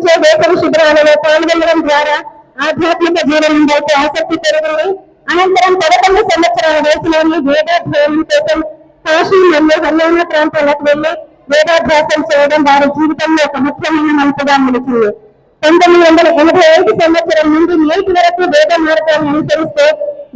నిర్వహించే వేసవి శిబిరాలలో పాల్గొనడం ద్వారా ఆధ్యాత్మిక జీవనంపై ఆసక్తి పెరిగింది. అనంతరం 11 సంవత్సరాల వయసులోని వేదాధ్యయనం కోసం కాశీ మరియు హర్యానా ప్రాంతాలకు వెళ్లి వేదాభ్యాసం చేయడం వారి జీవితంలో ఒక ముఖ్యమైన మలుపుగా నిలిచింది. 1985 సంవత్సరం నుండి నేటి వరకు వేద మార్గాన్ని అనుసరిస్తూ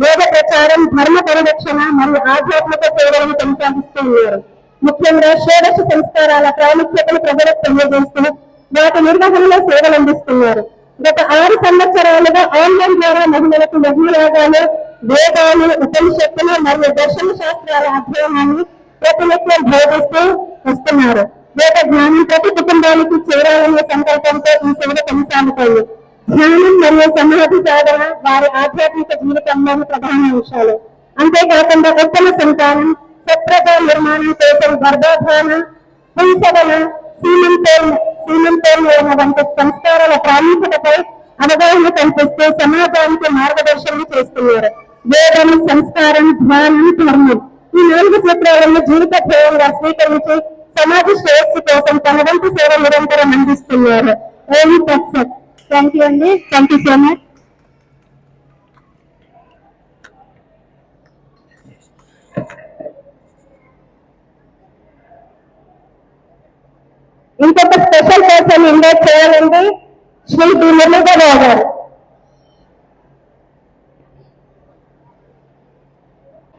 వేద ప్రచారం, ధర్మ పరిరక్షణ మరియు ఆధ్యాత్మిక సేవలను కొనసాగిస్తూ ఉన్నారు. ముఖ్యంగా షోడశ సంస్కారాల ప్రాముఖ్యతను ప్రజలకు తెలియజేస్తూ వాటి నిర్వహణలో సేవలు అందిస్తున్నారు. గత 6 సంవత్సరాలుగా ఆన్లైన్ ద్వారా మహిళలకు యజ్ఞయాగాలు, వేదాలు, ఉపనిషత్తులు మరియు దర్శన శాస్త్రాల అధ్యయనాన్ని ప్రతినిత్యం బోధిస్తూ వస్తున్నారు. వేద జ్ఞానం ప్రతి కుటుంబానికి చేరాలనే సంకల్పంతో ఈ సేవ కొనసాగుతుంది. జ్ఞానం మరియు సమాధి సాధన వారి ఆధ్యాత్మిక జీవితంలోని ప్రధాన అంశాలు. అంతేకాకుండా ఉత్తమ సంతానం, సత్ప్రజా నిర్మాణం కోసం గర్భాధాన, పుంసవన, సీమంతోర్ణ వంటి సంస్కారాల ప్రాముఖ్యతపై అవగాహన కల్పిస్తూ సమాజానికి మార్గదర్శనం చేస్తున్నారు. వేదం, సంస్కారం, ధ్యానం, ధర్మం ఈ 4 సూత్రాలను జీవిత ధ్యేయంగా స్వీకరించి సమాజ శ్రేయస్సు కోసం తన వంతు సేవ నిరంతరం అందిస్తున్నారు. థ్యాంక్ యూ అండి. Thank you so much. ఇంకొక స్పెషల్ పర్సన్ ఇన్వైట్ చేయాలండి. శ్రీ డి మురళీధరరావు గారు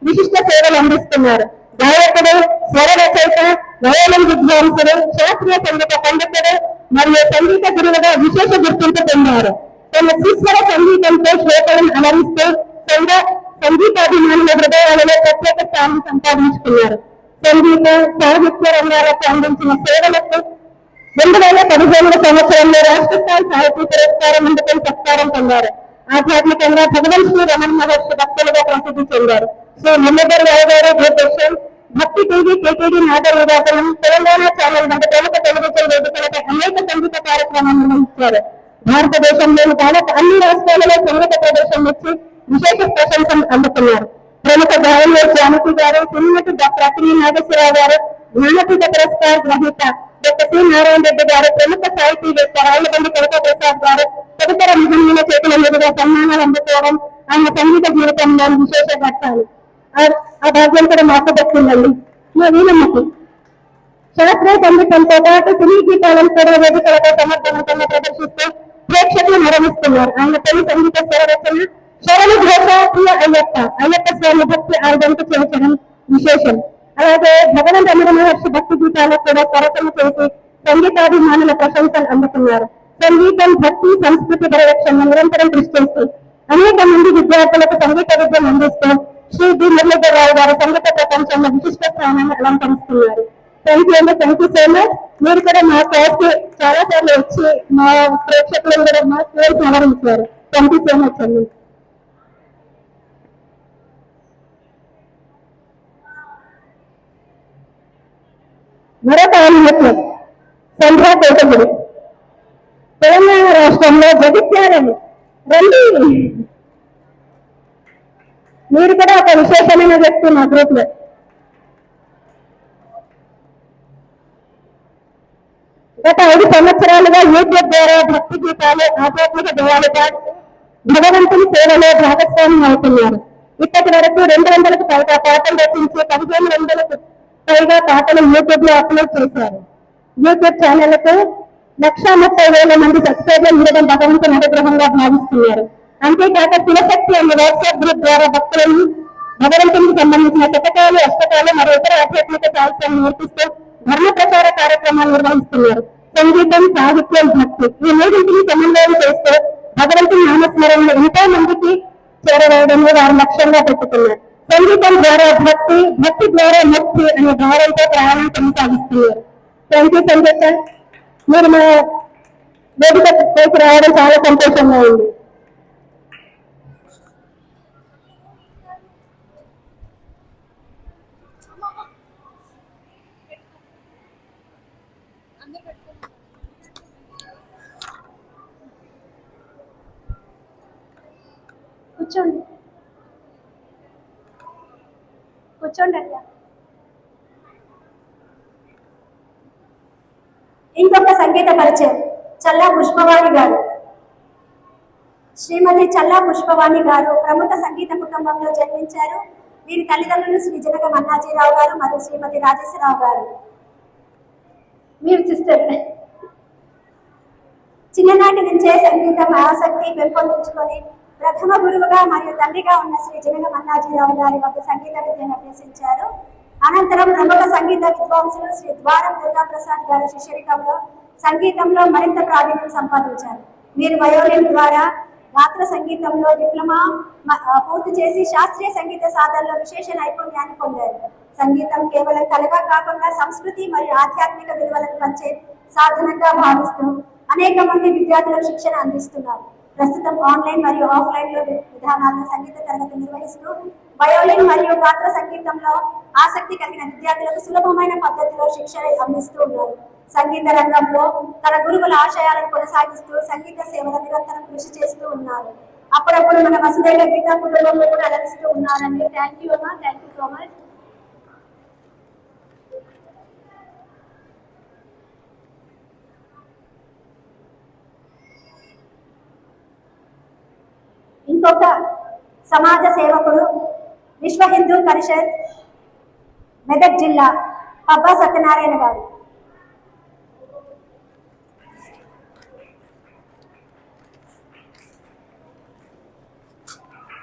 విశిష్ట సేవలు అందిస్తున్నారు. గాయకుడు, స్వర రచయిత, వయోలిన్ విద్వాంసుడు, శాస్త్రీయ సంగీత పండితుడు మరియు సంగీత గురువుగా విశేష గుర్తింపు పొందారు. తన సుస్వర సంగీతంతో శ్రోతలను అలరిస్తూ సంగీతాభిమానుల హృదయాలలో ప్రత్యేక స్థానం సంపాదించుకున్నారు. సంగీత, సాహిత్య రంగాలకు అందించిన సేవలకు 2015 సంవత్సరంలో రాష్ట్ర స్థాయి సాహిత్య పురస్కారం అందుకుని సత్కారం పొందారు. ఆధ్యాత్మికంగా భగవాన్ శ్రీ రమణ మహర్షి భక్తులుగా ప్రసిద్ధి చెందారు. శ్రీ మురళీధరరావు గారు దూరదర్శన్, భక్తి టీవీ, కేటీడీ నాదరూపాసనం, తెలంగాణ ఛానల్ వంటి ప్రముఖ టెలివిజన్ వేదికలపై అనేక సంగీత కార్యక్రమాలు నిర్వహించారు. భారతదేశంలోని దాదాపు అన్ని రాష్ట్రాలలో సంగీత ప్రదర్శన ఇచ్చి విశేష ప్రశంసలు అందుకున్నారు. ప్రముఖ గాయకులు జానకి గారు, సినిమటి డాక్టర్ అక్కినేని నాగేశ్వరరావు గారు, జ్ఞానపీఠ పురస్కార గ్రహీత డాక్టర్ సి నారాయణ రెడ్డి గారు, ప్రముఖ సాహితీవేత్త రాళ్లబండి కవితా ప్రసాద్ గారు తదితర మహనీయుల చేతుల మీదుగా సన్మానాలు అందుకోవడం ఆయన సంగీత జీవితంలోని విశేష ఘట్టాలు. ఆ భాగ్యం కూడా మాకు దక్కిందండి. మా వీణమ్మకు శాస్త్రీయ సంగీతంతో పాటు సినీ గీతాలను కూడా వేదికలతో సమర్థవంతంగా ప్రదర్శిస్తూ ప్రేక్షకులు మరణిస్తున్నారు. ఆయన తొలి సంగీత స్వర రచన శరణ ఘోష ప్రియ అయ్యప్ప స్వామి భక్తి ఆల్బంకు చేర్చడం విశేషం. అలాగే భగవాన్ రమణ మహర్షి భక్తి గీతాలకు కూడా స్వరచన చేసి సంగీతాభిమానుల ప్రశంసలు అందుకున్నారు. సంగీతం, భక్తి, సంస్కృతి పరిరక్షణ నిరంతరం కృషి చేస్తూ అనేక మంది విద్యార్థులకు సంగీత విద్యను అందిస్తూ శ్రీ డి మురళీధరరావు గారు సంగీత ప్రపంచంలో విశిష్ట స్థానాన్ని అలంకరిస్తున్నారు. థ్యాంక్ యూ అండి. Thank you so much. మీరు కూడా మా క్లాస్ కి చాలా సార్లు వచ్చి మా ప్రేక్షకులను కూడా మా స్టూడెంట్స్ ఆదరించారు. థ్యాంక్ యూ సో మచ్ అండి. మరొక ఆత్మహత్య సంధ్యా కోటగుడి తెలంగాణ రాష్ట్రంలో జగిత్యాలని రండి. మీరు కూడా ఒక విశేషమైన వ్యక్తి మా గ్రూప్ లో. గత 5 సంవత్సరాలుగా యూట్యూబ్ ద్వారా భక్తి గీతాలు, ఆధ్యాత్మిక దేవాలు పాడుతూ భగవంతుని సేవలో భాగస్వామ్యం అవుతున్నారు. ఇప్పటి వరకు 200కు పైగా పాటలు రచించి 1500కు పైగా పాటలు యూట్యూబ్ లో అప్లోడ్ చేశారు. యూట్యూబ్ ఛానళ్లకు 1,30,000 మంది సబ్స్క్రైబర్లు ఉండడం భగవంతుని అనుగ్రహంగా భావిస్తున్నారు. అంతేకాక శివశక్తి అనే వాట్సాప్ గ్రూప్ ద్వారా భక్తులను భగవంతునికి సంబంధించిన శతకాలు, అష్టకాలు మరియు ఇతర ఆధ్యాత్మిక సాహిత్యాన్ని నేర్పిస్తూ ధర్మ ప్రచార కార్యక్రమాలు నిర్వహిస్తున్నారు. సంగీతం, సాహిత్యం, భక్తి ఈ 3టిని సమన్వయం చేస్తూ భగవంతుని నామస్మరణలో ఎంతో మందికి చేరవేయడమే వారు లక్ష్యంగా పెట్టుకున్నారు. సంగీతం ద్వారా భక్తి, భక్తి ద్వారా ముక్తి అనే భావంతో ప్రయాణం కొనసాగిస్తున్నారు. థ్యాంక్ యూ సంగీత. మీరు మా వేదికకు రావడం చాలా సంతోషంగా ఉంది. కూర్చోండి కూర్చోండి అయ్యా. ఇంకొక సంగీత పరిచయం చల్లా పుష్పవాణి గారు. శ్రీమతి చల్లా పుష్పవాణి గారు ప్రముఖ సంగీత కుటుంబంలో జన్మించారు. వీరి తల్లిదండ్రులు శ్రీ జనక మన్నాజీరావు గారు మరియు శ్రీమతి రాజేశ్వరరావు గారు. మీరు సిస్టర్. చిన్ననాటి నుంచే సంగీతం ఆసక్తి పెంపొందించుకొని ప్రథమ గురువుగా మరియు తండ్రిగా ఉన్న శ్రీ జనక మన్నాజీరావు గారి వద్ద సంగీత విద్యను అభ్యసించారు. అనంతరం ప్రముఖ సంగీత విద్వాంసులు శ్రీ ద్వారం దుర్గాప్రసాద్ గారి శిష్యరికంలో సంగీతంలో మరింత ప్రావీణ్యం సంపాదించారు. వీరు వయోలిన్ ద్వారా గాత్ర సంగీతంలో డిప్లొమా పూర్తి చేసి శాస్త్రీయ సంగీత సాధనలో విశేష నైపుణ్యాన్ని పొందారు. సంగీతం కేవలం కళగా కాకుండా సంస్కృతి మరియు ఆధ్యాత్మిక విలువలను పంచే సాధనంగా భావిస్తూ అనేక మంది విద్యార్థులకు శిక్షణ అందిస్తున్నారు. ప్రస్తుతం ఆన్లైన్ మరియు ఆఫ్లైన్ లో విధానాల్లో సంగీత తరగతి నిర్వహిస్తూ వయోలిన్ మరియు గాత్ర సంగీతంలో ఆసక్తి కలిగిన విద్యార్థులకు సులభమైన పద్ధతిలో శిక్షణ అందిస్తూ ఉన్నారు. సంగీత రంగంలో తన గురువుల ఆశయాలను కొనసాగిస్తూ సంగీత సేవల నిరంతరం కృషి చేస్తూ ఉన్నారు. అప్పుడప్పుడు మన వసుదైక గీతా కుటుంబంలో కూడా అలరిస్తూ ఉన్నారండి. థ్యాంక్ యూ అమ్మా, థ్యాంక్ యూ సో మచ్. ఇంకొక సమాజ సేవకుడు విశ్వ హిందూ పరిషత్ మెదక్ జిల్లా పబ్బా సత్యనారాయణ గారు.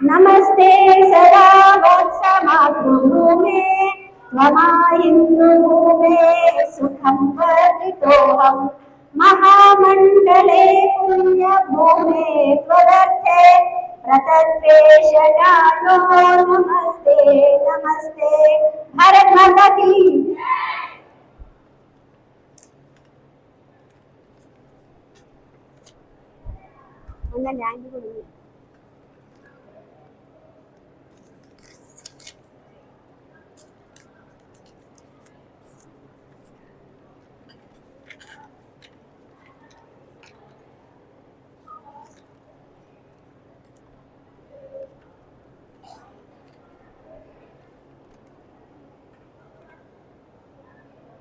నమస్తే సదా వత్సమాతృభూమే త్వమాయింద్రభూమే సుఖం వర్ధితోహం మహామండలే పుణ్యభూమే త్వదర్థే ప్రతద్వేషణాయో నమస్తే నమస్తే. భారత్ మాతా కీ. న్యాయం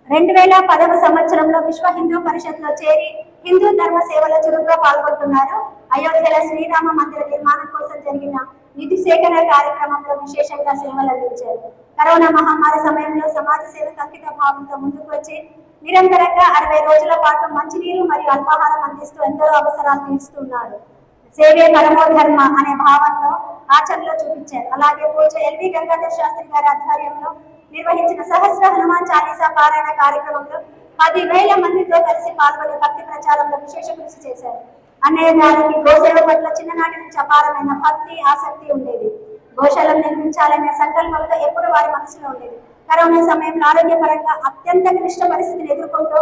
2010 సంవత్సరంలో విశ్వ హిందూ పరిషత్లో చేరి హిందూ ధర్మ సేవలో చురుగ్గా పాల్గొంటున్నారు. అయోధ్యలో శ్రీరామ మందిర నిర్మాణం కోసం జరిగిన నిధి సేకరణ కార్యక్రమంలో విశేషంగా సేవలు అందించారు. కరోనా మహమ్మారి సమయంలో సమాజ సేవకు అంకిత భావంతో ముందుకు వచ్చి నిరంతరంగా 60 రోజుల పాటు మంచినీరు మరియు అల్పాహారం అందిస్తూ ఎందరో అవసరాలు తీరుస్తున్నారు. సేవే పరమో ధర్మ అనే భావనలో ఆచరణలో చూపించారు. అలాగే పూజ ఎల్వి గంగాధర్ శాస్త్రి గారి ఆధ్వర్యంలో నిర్వహించిన సహస్ర హనుమాన్ చాలీసా పారాయణ కార్యక్రమంలో 10,000 మందితో కలిసి పాల్గొని భక్తి ప్రచారంలో విశేష కృషి చేశారు. అన్నయ్య గారికి గోసేవ పట్ల చిన్ననాటి నుంచి అపారమైన భక్తి ఆసక్తి ఉండేది. గోశాలను నిర్మించాలనే సంకల్పంతో ఎప్పుడు వారి మనసులో ఉండేది. కరోనా సమయంలో ఆరోగ్యపరంగా అత్యంత క్లిష్ట పరిస్థితిని ఎదుర్కొంటూ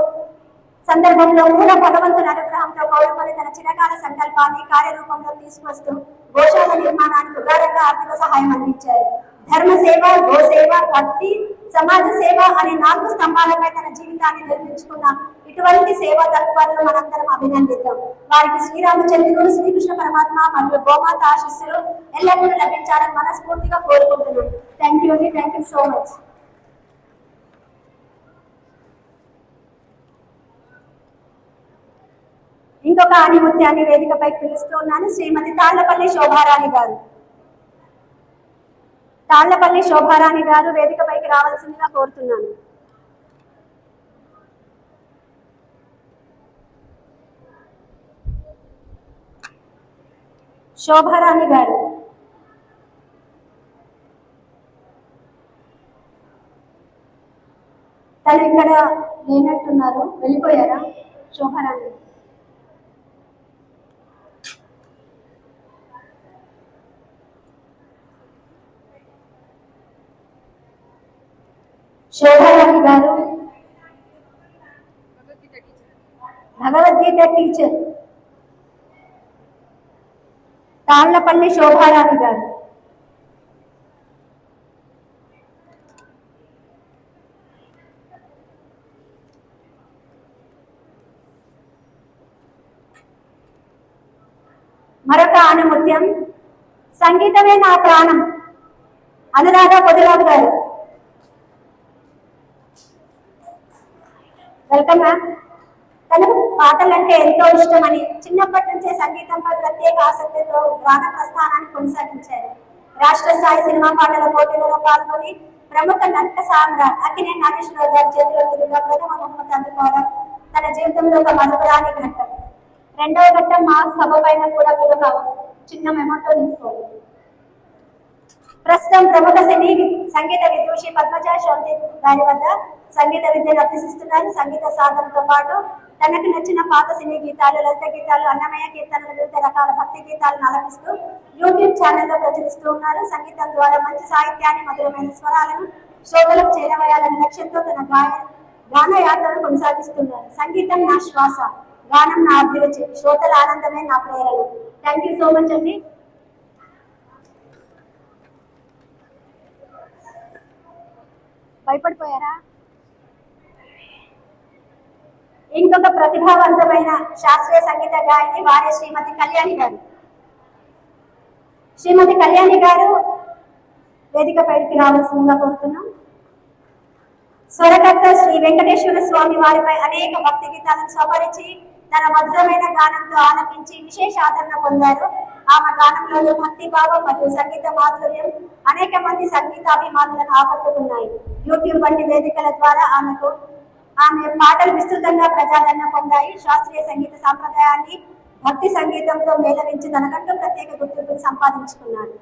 సందర్భంలో కూడా భగవంతుని అనుగ్రహంతో పౌరుకొని తన చిరకాల సంకల్పాన్ని కార్యరూపంలో తీసుకొస్తూ గోశాల నిర్మాణానికి ఉదారంగా ఆర్థిక సహాయం అందించారు. ధర్మ సేవ, గోసేవ, భక్తి, సమాజ సేవ అనే 4 స్తంభాలపై తన జీవితాన్ని నిర్మించుకున్న ఇటువంటి సేవా తత్వాలను మనందరం అభినందిద్దాం. వారికి శ్రీరామచంద్రుడు, శ్రీకృష్ణ పరమాత్మ మరియు గోమాత ఆశీస్సులు ఎల్లప్పుడూ లభించాలని మనస్ఫూర్తిగా కోరుకుంటున్నాను. Thank you so much. ఇంకొక ఆణిముత్యాన్ని వేదికపైకి పిలుస్తూ ఉన్నాను. శ్రీమతి తాళ్లపల్లి శోభారాణి గారు. తాళ్లపల్లి శోభారాణి గారు వేదికపైకి రావాల్సిందిగా కోరుతున్నాను. శోభారాణి గారు తను ఇక్కడ లేనట్టున్నారు, వెళ్ళిపోయారా? శోభారాణి శోభారాణి గారు భగవద్గీత టీచర్. తాళ్లపల్లి శోభారాణి గారు మరొక ఆణిముత్యం, సంగీతమే నా ప్రాణం, అనురాధ పొదిరాజు గారు. Welcome ma'am. తనకు పాటలంటే ఎంతో ఇష్టమని చిన్నప్పటి నుంచే సంగీతంపై ప్రత్యేక ఆసక్తితో గాన ప్రస్థానాన్ని కొనసాగించారు. రాష్ట్ర స్థాయి సినిమా పాటల పోటీలలో పాల్గొని ప్రముఖ నట సామ్రాట్ అక్కినేని నాగేశ్వరరావు గారి చేతుల మీదుగా ప్రథమ బహుమతి అందుకోవడం తన జీవితంలో ఒక మరుపురాని ఘట్టం. రెండవ ఘట్టం మా సభ పైన కూడా మీరు ఒక చిన్న మెమోటో తీసుకోవాలి. ప్రస్తుతం ప్రముఖ సంగీత విదూషి పద్మజ శాంతి గారి వద్ద సంగీత విద్యను అభ్యసిస్తున్నారు. సంగీత సాధనతో పాటు తనకు నచ్చిన పాత సినీ గీతాలు, లలిత గీతాలు, అన్నమయ్య కీర్తనలు, వివిధ రకాల భక్తి గీతాలను ఆలపిస్తూ యూట్యూబ్ ఛానల్లో ప్రచురిస్తూ ఉన్నారు. సంగీతం ద్వారా మంచి సాహిత్యాన్ని, మధురమైన స్వరాలను శ్రోతలకు చేరవేయాలనే లక్ష్యంతో తన గాన యాత్రను కొనసాగిస్తున్నారు. సంగీతం నా శ్వాస, గానం నా అభిరుచి, శ్రోతల ఆనందమే నా ప్రేరణ. థ్యాంక్ యూ సో మచ్ అండి. భయపడిపోయారా? ఇంకొక ప్రతిభావంతమైన శాస్త్రీయ సంగీత గాయని వారే శ్రీమతి కళ్యాణి గారు. శ్రీమతి కళ్యాణి గారు వేదిక పైకి రావాల్సిందిగా కోరుతున్నాం. స్వరకర్త శ్రీ వెంకటేశ్వర స్వామి వారిపై అనేక భక్తి గీతాలను స్వపరిచి తన మధురమైన గానంతో ఆలపించి విశేష ఆదరణ పొందారు. ఆమె గానంలోని భక్తి భావం మరియు సంగీత మాధుర్యం అనేక మంది సంగీత అభిమానులను ఆకట్టుకున్నాయి. యూట్యూబ్ వంటి వేదికల ద్వారా ఆమె పాటలు విస్తృతంగా ప్రజాదరణ పొందాయి. శాస్త్రీయ సంగీత సాంప్రదాయాన్ని భక్తి సంగీతంతో మేళవించి తనకంటూ ప్రత్యేక గుర్తింపును సంపాదించుకున్నారు.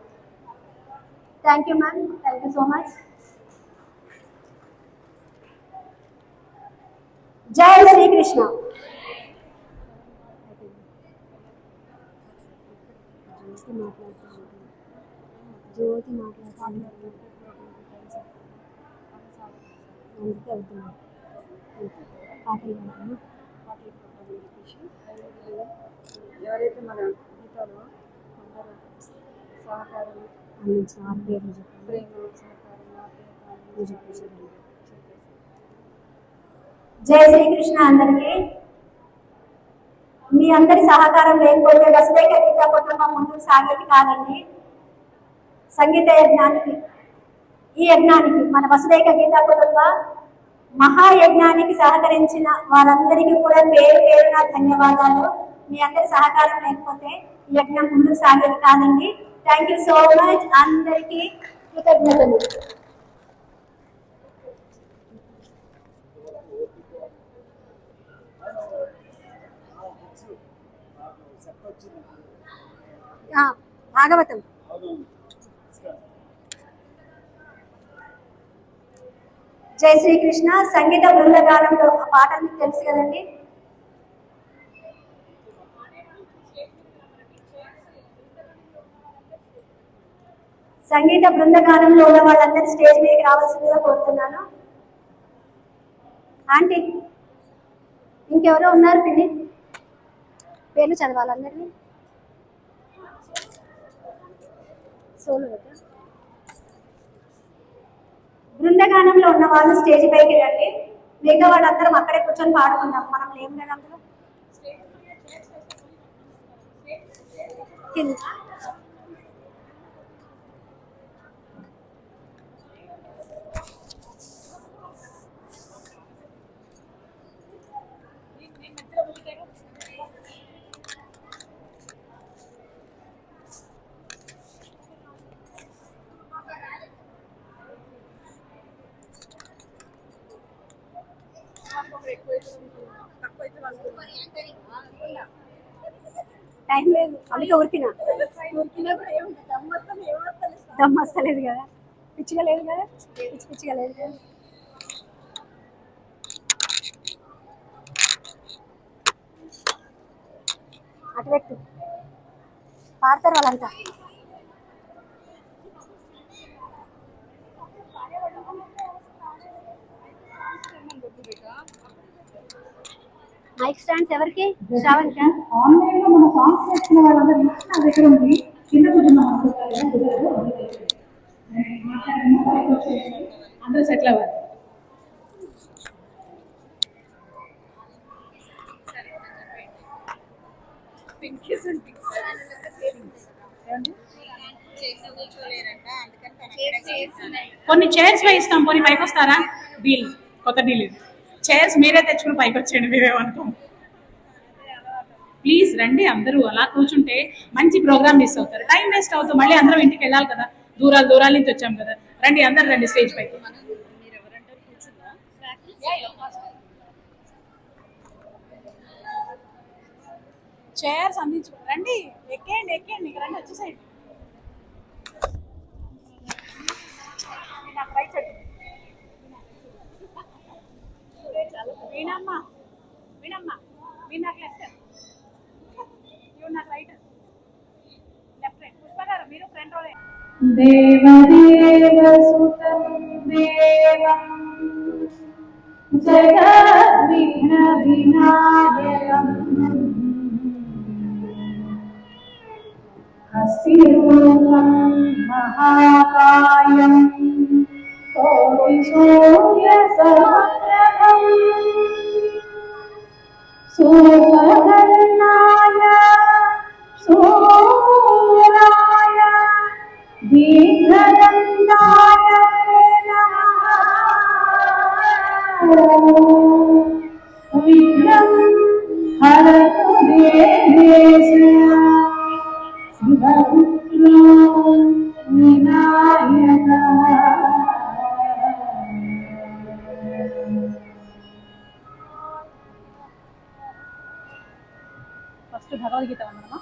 Thank you ma'am. Thank you so much. జై శ్రీకృష్ణ. జ్యోతి ఎవరైతే మన గీతాలు అందరూ సహకారం ప్రేమ సహకారం. జై శ్రీకృష్ణ. అందరికీ మీ అందరి సహకారం లేకపోతే వసుదైక గీతా కుటుంబం ముందుకు సాగేది కాదండి. సంగీత యజ్ఞానికి, ఈ యజ్ఞానికి మన వసుదైక గీతా కుటుంబ మహాయజ్ఞానికి సహకరించిన వారందరికీ కూడా పేరు పేరున ధన్యవాదాలు. మీ అందరి సహకారం లేకపోతే ఈ యజ్ఞం ముందుకు సాగేది కాదండి. Thank you so much. అందరికీ కృతజ్ఞతలు. భాగవతం జై శ్రీకృష్ణ. సంగీత బృందగానంలో ఆ పాట మీకు తెలుసు కదండి. సంగీత బృందగానంలో ఉన్న వాళ్ళందరూ స్టేజ్ మీదకి రావాల్సిందిగా కోరుతున్నాను. ఆంటీ ఇంకెవరో ఉన్నారు పిన్ని, పేర్లు చదవాలందరినీ. సోలో బృందగానంలో ఉన్న వాళ్ళు స్టేజ్ పైకి రండి. మిగతా వాళ్ళందరం అక్కడే కూర్చొని పాడుకుందాం. మనం లేము కదా అందులో. టైం లేదు అందుకే ఉరికినా దమ్ వస్తలేదు కదా, పిచ్చిగా లేదు కదా, పిచ్చిగా లేదు కదా. అటు పెట్టు పాడతారు వాళ్ళంతా. మైక్ స్టాండ్స్ ఎవరికి? శ్రావణ్ కా? ఆన్లైన్ లో మన సాంగ్స్ చేస్తున్న వాళ్ళందరూ నా దగ్గర ఉంది. కింద కూర్చున్న అందరూ సెటిల్ అవ్వాలి. కొన్ని చైర్స్ వేయిస్తాం, కొన్ని పైకి వస్తారా? డీల్, కొత్త డీల్. చైర్స్ మీరే తెచ్చుకుని పైకి వచ్చేయండి, మేమేమనుకోం. ప్లీజ్ రండి అందరూ. అలా కూర్చుంటే మంచి ప్రోగ్రామ్ మిస్ అవుతారు, టైం వేస్ట్ అవుతుంది. మళ్ళీ అందరం ఇంటికి వెళ్ళాలి కదా, దూరాల నుంచి వచ్చాం కదా. రండి అందరు రండి స్టేజ్ పైకి. చైర్స్ అందించు, రండి ఎక్కేయండి ఎక్కేయండి, ఇక రండి వచ్చేసేయండి. వీణమ్మ వీణమ్మ వీణ నాకు లెఫ్ట్, ఇవి నాకు రైట్, లెఫ్ట్ రైట్. పుష్ప గారు మీరు ఫ్రంట్ రోలే. దేవదేవ సుతం దేవం జగద్విఘ్న వినాయకం హస్తిరూపం మహాకాయం కోటిసూర్య సమప్రభం సూపకర్ణాయ శూరాయ దీర్ఘదండాయ నమః విఘ్నం హరతు దేవేశ శివపుత్రో వినాయకః. ఫస్ట్ భగవద్గీత వందనమా.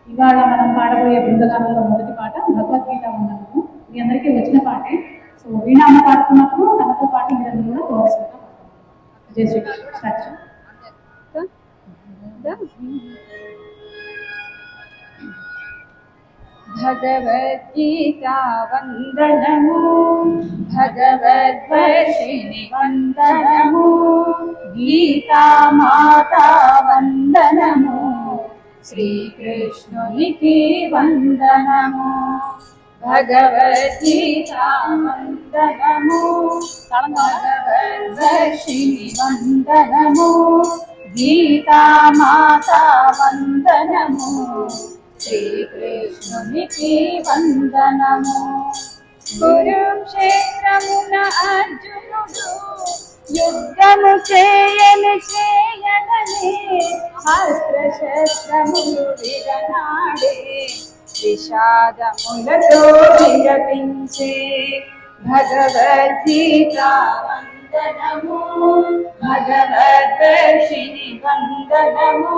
ఇవాళ మనం పాడబోయే బృందగానంలో మొదటి పాట భగవద్గీత వందనము. మీ అందరికీ వచ్చిన పాటే. సో వీణామ్మ పాడుతున్నప్పుడు తనతో పాటు మీరందరూ కూడా కోరుకుంటాం. జై శ్రీ కృష్ణ. స్టార్ట్. భగవద్గీతా వందనము భగవద్వర్షిణి వందనము గీతా మాతా వందనము శ్రీకృష్ణునికి వందనము భగవద్గీతా వందనము భగవద్వర్షిణి వందనము గీతా మాతా వందనము శ్రీకృష్ణునికి వందనము కురుక్షేత్రమున అర్జునుడు యుద్ధము చేయని చేయనని అస్త్రశస్త్రములు విడనాడే విషాదములతో విలపించే భగవద్గీతా వందనము భగవద్వర్షిణి వందనము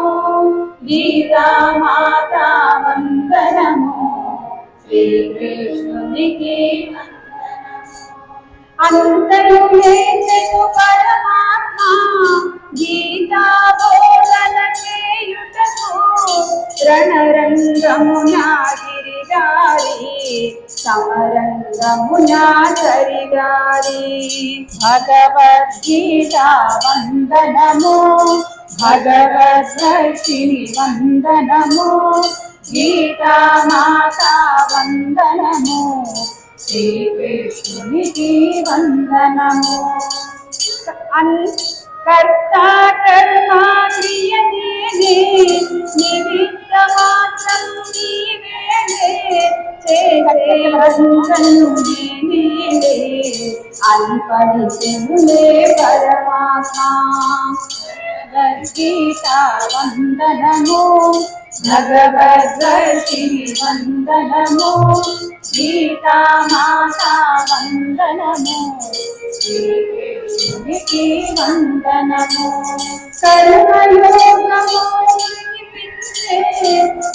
గీతా మాతా వందనము శ్రీకృష్ణునికి అంతరు లేచెను పరమాత్మ గీతా బోధన చేయుటకు రణరంగమున గిరిగారి సమరంగమున సరిగారి భగవద్గీతా వందనము భగవద్వర్షిణి వందనము గీతా మాతా వందనము శ్రీకృష్ణునికి వందనము కర్త కర్మ క్రియ నేనే నిమిత్త మాత్రం నీవేలే చేసే వందను నేనే అల్పనిశములే పరమాత్మ భగవద్గీతా వందనము భగవద్వర్షిణి వందనము గీతా మాతా వందనము శ్రీకృష్ణునికి వందనము కర్మయోగము వినిపించే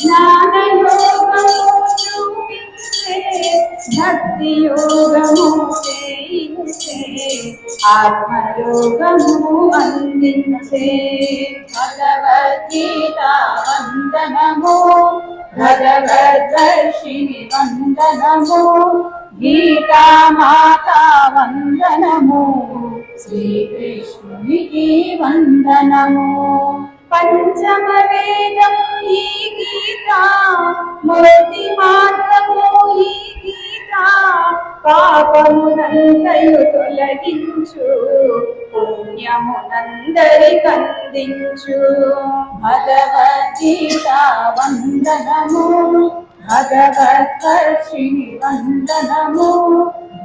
జ్ఞానయోగము చూపించే భక్తి యోగము చేయించే ఆత్మయోగము అందించే భగవద్గీతా వందనము భగవద్వర్షిణి వందనము గీతా మాతా వందనము శ్రీకృష్ణునికి వందనము పంచమ వేదం ఈ గీత ముక్తి మార్గము ఈ గీత పాపమునంతయు తొలగించు పుణ్యమునందరికందించు భగవద్గీతా వందనము భగవద్వర్షిణి వందనము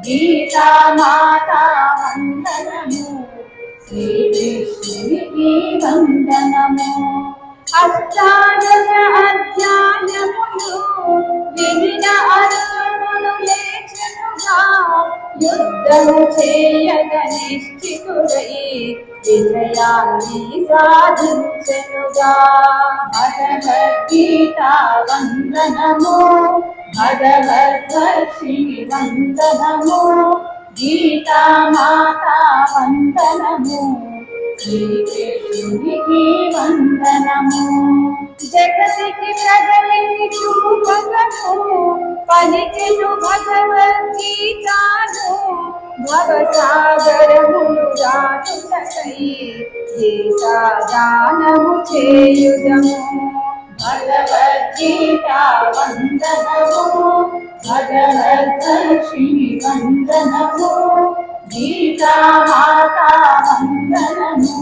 గీతా మాతా వందనము శ్రీకృష్ణునికి వందనము అష్టాదశ అధ్యాయములు వినిన అర్జునుడు లేచెనుగా యుద్ధము చేయగ నిశ్చితుడై విజయాన్ని సాధించెనుగా. భగవద్గీత వందనము భగవద్వర్షిణి వందనము గీతామాత వందనము శ్రీకృష్ణునికి వందనము. జగతికి ప్రగతిని చూపగను పలికెను భగవద్గీతాను భవసాగరమును దాటుటకై గీతాగానము చేయుదము. భగవద్గీత వందనము భగవద్వర్షిణి వందనము గీతామాత వందనము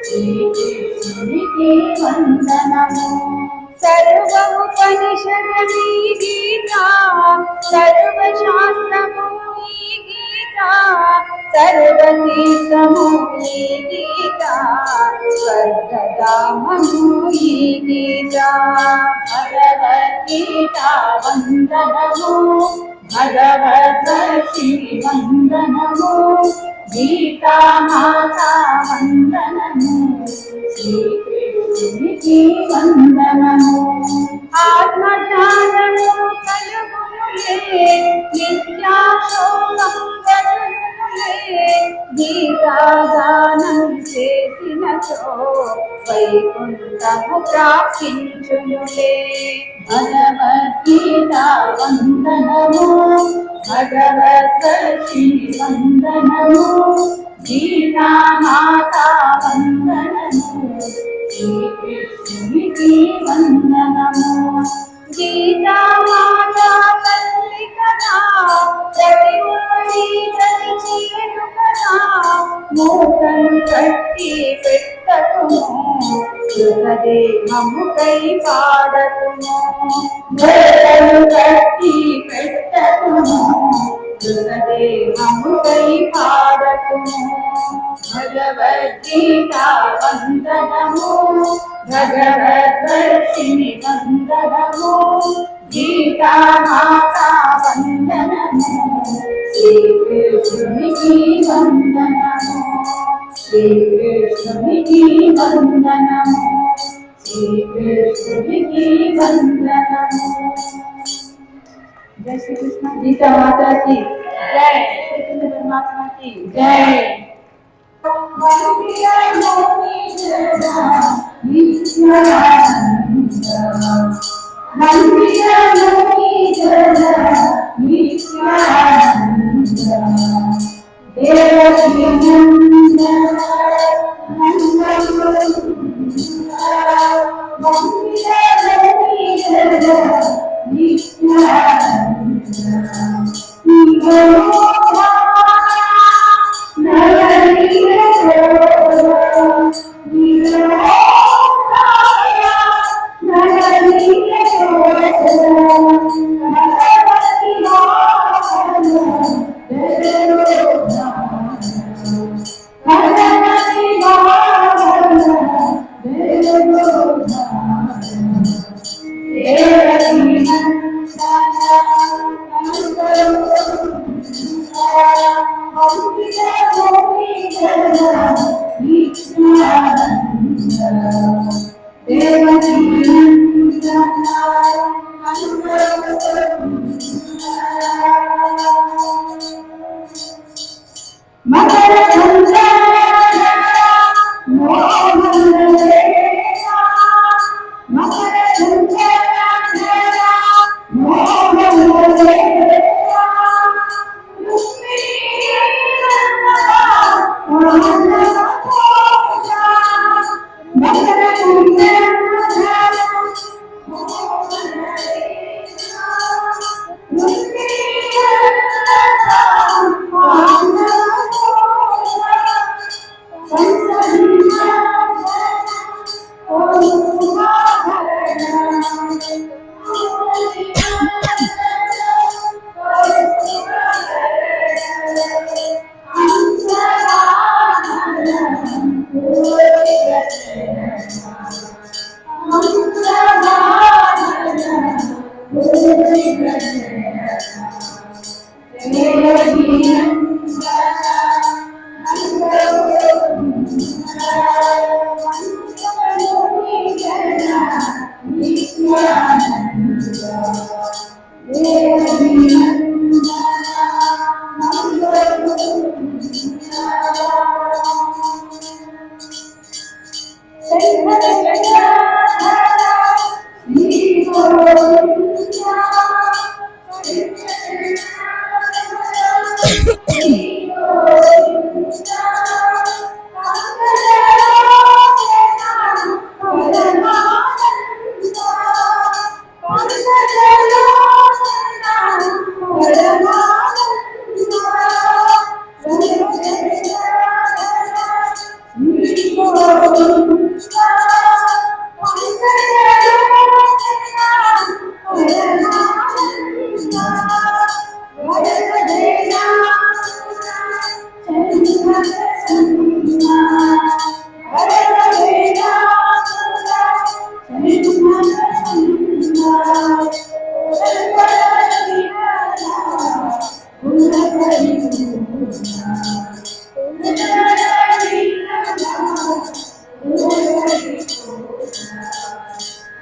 శ్రీకృష్ణునికి వందనము. సర్వోపనిషదీ గీత సర్వశాస్త్రము ఈ గీత సర్వతీర్థము ఈ గీత స్వర్గధామము ఈ గీత. భగవద్గీత వందనము భగవద్వర్షిణి వందనము గీతామాత వందనము శ్రీకృష్ణునికి వందనము. ఆత్మజ్ఞానము కలుగునులే నిత్యాశోకం కలుగునులే గీతాగానం చేసినచో వైకుంఠము ప్రాప్తించునులే. భగవద్గీత వందనము భగవద్వర్షిణి వందనము గీతామాత వందనము శ్రీకృష్ణునికి వందనము. గీతామాత తల్లి కదా ప్రతి ఒక్కరి తల్లి చేరు కదా మూటను కట్టి పెట్టకుము మృతదేహముకై పాడకుము. మూటను కట్టి పెట్టకుము మృతదేహముకై పాడకుము. భగవద్గీత వందనము భగవద్వర్షిణి వందనము గీతామాత వందనము శ్రీకృష్ణునికి వందనము శ్రీకృష్ణునికి వందనము శ్రీకృష్ణునికి వందనము. జై శ్రీకృష్ణ. గీతా మాతా की जय. चैतन्य परमात्मा की जय.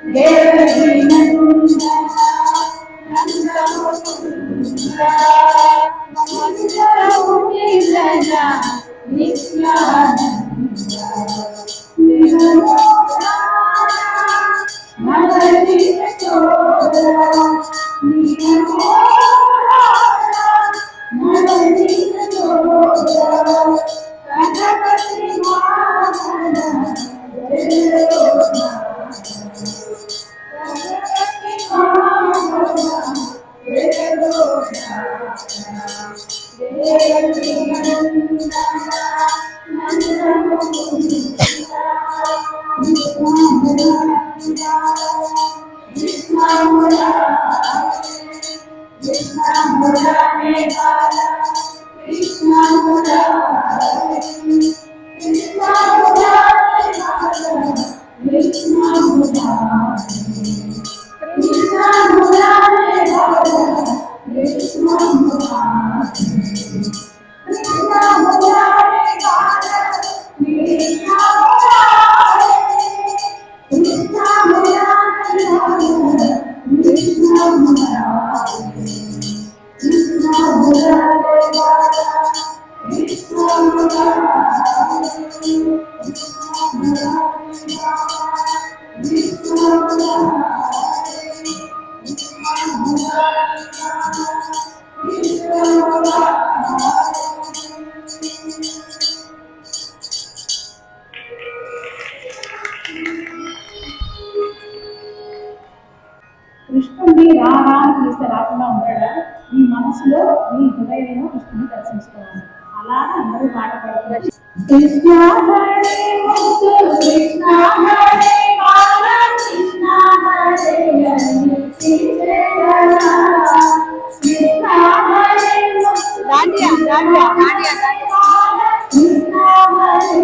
దేవహీన కృష్ణుడిని రా రా అని పిలిస్తే రాకుండా ఉంటాడా? నీ మనసులో నీ హృదయంలో కృష్ణుని దర్శించుకోవాలి. అలానే అందరూ పాట పాడుతున్నారు. కృష్ణ హరే ముక్తు కృష్ణ హరే బాల Krishna Hare Krishna Hare ముక్తు Dandiya Dandiya Dandiya Krishna Hare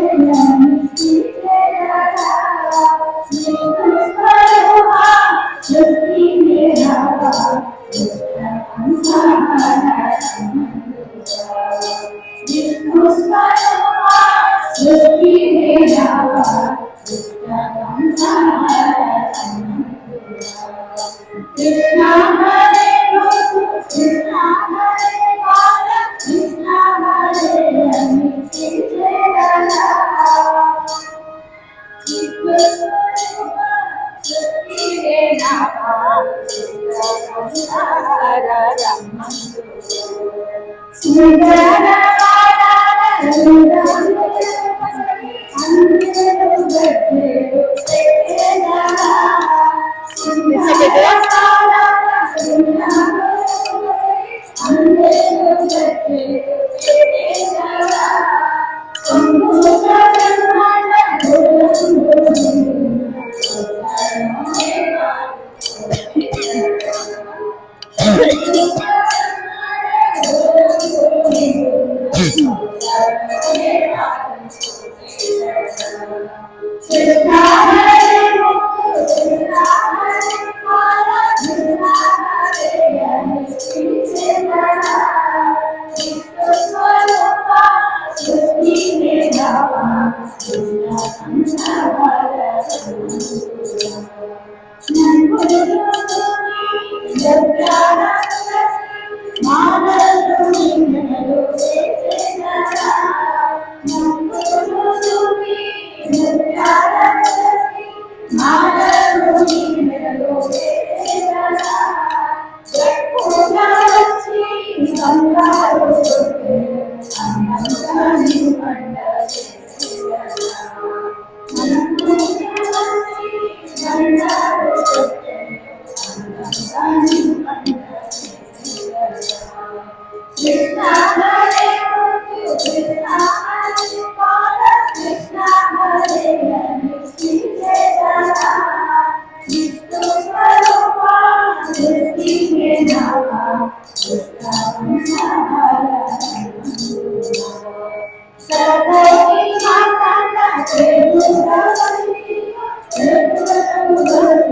Thank you.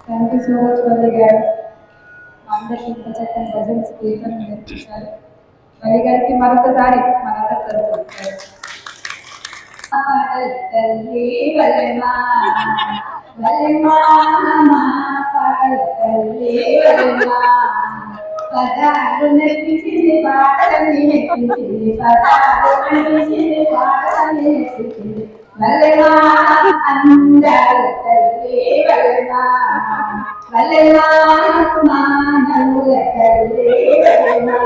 Thank you so much, Mali garu. అందరికీ ఇంత చక్కని ప్రజెంట్స్ స్పీకర్ నేర్పించారు. మలి గారికి మరొకసారి మనందరి తరపున తల్లి వలమా వలమా తల్లి వలమా పదాలు నెప్పించింది పాటని నెప్పించింది పదాలు నెప్పించింది పాటని నెప్పించింది వలమా అందరు తల్లి వలమా వలమా మానవుల తల్లి వలమా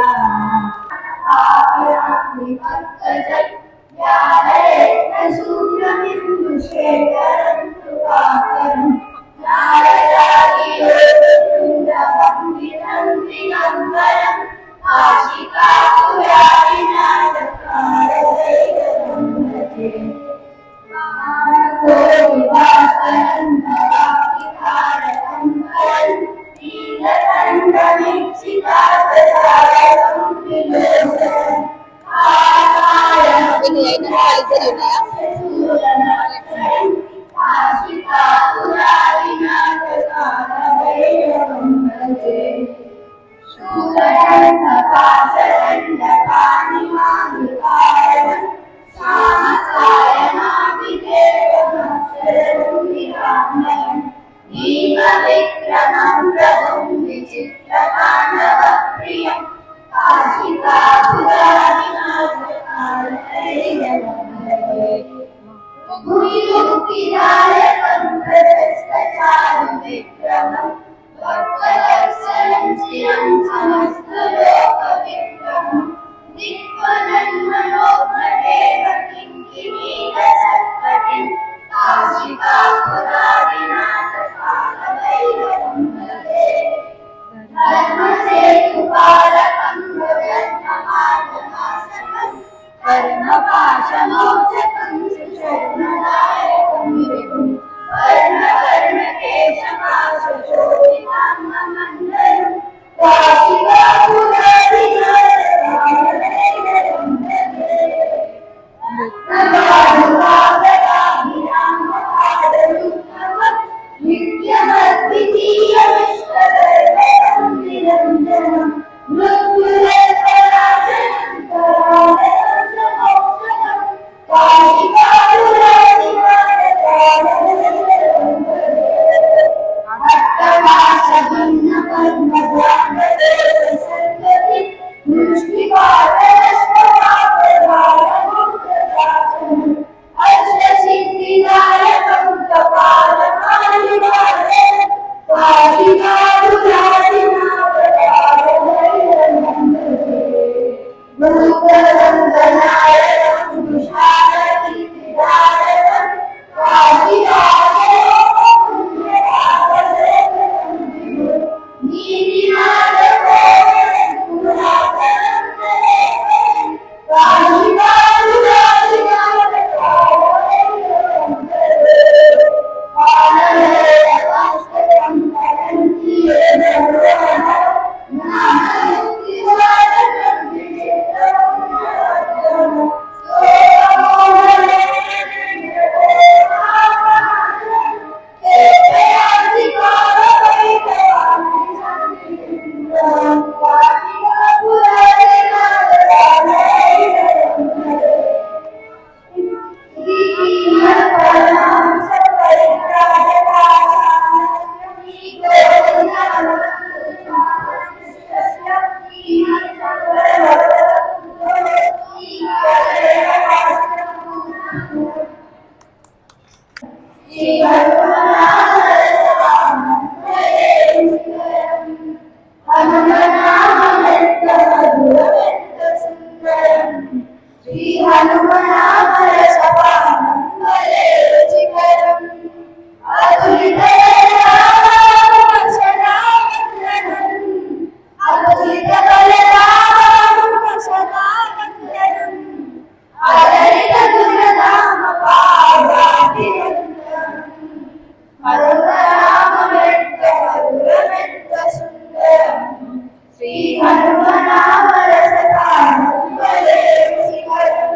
ఆరామి భక్తజన్ యారేన శూన్యమిందు శేఖరం కృపాకరం నారదాగియో వృందవందితం దిగంబరం ఆశికాపురావినాశకారదైవం భజే మహాకోవివాసనం భవాకితారకం కరం నీలకంఠమిప్సితాపసారకం విలోచనం విక్రమం ప్రభుం విచిత్రతాండవ ప్రియం విక్రమం సమస్తలోకవిక్రమం దిక్వనన్మనోగ్రదేవ కింకిణీల సత్పతిం కాశికాపురాదినాథకాలభైరవం భజే ధర్మసేతుపాలకం జగన్మహాజనాశకం కర్మపాశమోచకం సుశర్మదాయకం విభుం వర్ణకర్ణకేశపాశోభితాంగమండలం కాశికాపురాదినాథకాలభైరవం భజే శ్రీ హనుమనామమెంత మధురమెంత సుందరం శ్రీ హనుమనామరసపానం వలె రుచికరం అతులిత అతులిత బలరామ సదానందనం అదరిత గుణధామ పాదాభివందనం హనుమనామమెంత మధురమెంత సుందరం శ్రీ హనుమనామరసపానం వలె రుచికరం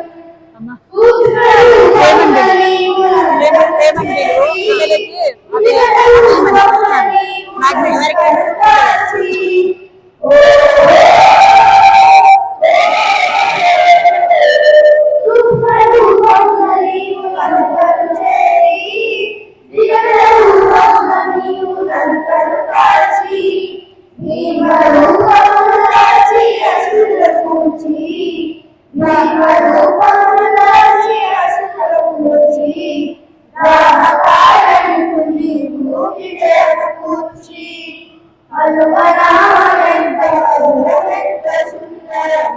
హనుమనామమెంత మధురమెంత సుందరం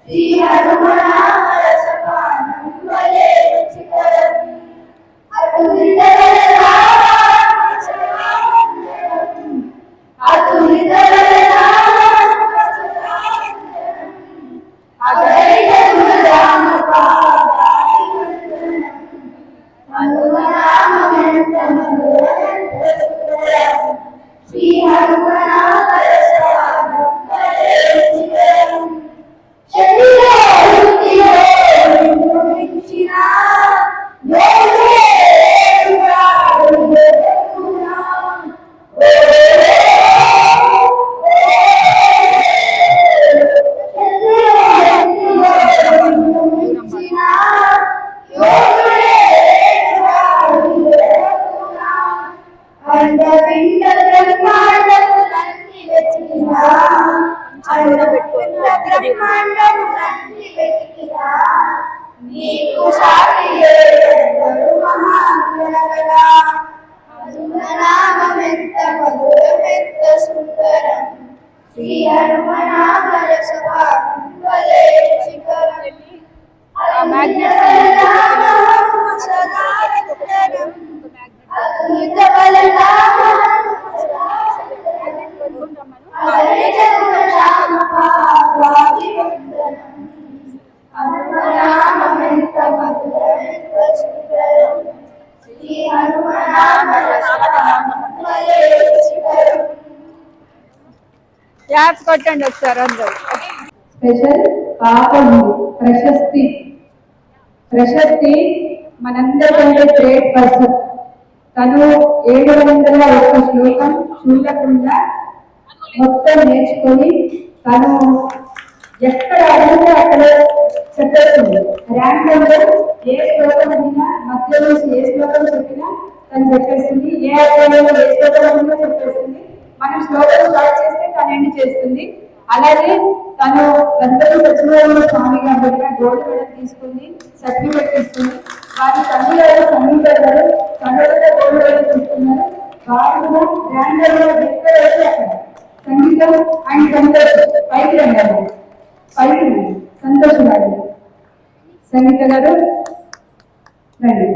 శ్రీ హనుమనామరసపానం వలె రుచికరం అతులిత బలరామ సదానందనం అతులిత బలరామ సదానందనం అదరిత గుణధామ పాదాభివందనం హనుమనామమెంత మధురమెంత సుందరం శ్రీ హనుమనామరసపానం వలె రుచికరం శరీరవృత్తిలో నిన్ను మించిన యోగేశ్వరుడు జగద్గుణా. శరీరవృత్తిలో నిన్ను మించిన యోగేశ్వరుడు జగద్గుణా. అండపిండ బ్రహ్మాండములన్నీ వెతికినా అండపిండ బ్రహ్మాండములన్నీ వెతికినా నీకు సాటి లేరెవ్వరు మహాగణగలా. హనుమనామమెంత మధురమెంత సుందరం శ్రీ హనుమనామరసపానం వలె రుచికరం హనుమ సదానందనం అద్భుత బలరామ అదరిత గుణధామ పాదాభివందనం హనుమనామమెంత మధురమెంత సుందరం శ్రీ హనుమనామరసపానం వలె రుచికరం. క్లాప్స్ కొట్టండి ఒకసారి అందరూ. స్పెషల్ పాప ఉంది ప్రశస్తి. ప్రశస్తి మనందరికంటే గ్రేట్ పర్సన్. తను 701 శ్లోకం చూడకుండా మొత్తం నేర్చుకొని తను ఎక్కడ అడిగితే అక్కడ చెప్పేస్తుంది. ర్యాంకంలో ఏ శ్లోకం అడిగినా మధ్య నుంచి ఏ శ్లోకం చెప్పినా తను చెప్పేస్తుంది. ఏ అధ్యాయంలో ఏ శ్లోకం అడిగినా చెప్పేస్తుంది. మనం శ్లోకం స్టార్ట్ చేస్తే తను ఎండ్ చేస్తుంది. అలాగే తను గంటలు సచివాలయంలో స్వామి గారి గోల్డ్ మెడల్ తీసుకుంది, సర్టిఫికెట్ తీసుకుంది. వారి తల్లి గారు సంగీత గారు కన్నడలో గోల్డ్ మెడల్ తీసుకున్నారు. వారు కూడా గ్రాండర్లో ఎక్కడ అయితే అక్కడ సంగీతం అండ్ సంతోష్ పైకి రండి, పైకి సంతోష్ గారు, సంగీత గారు రండి.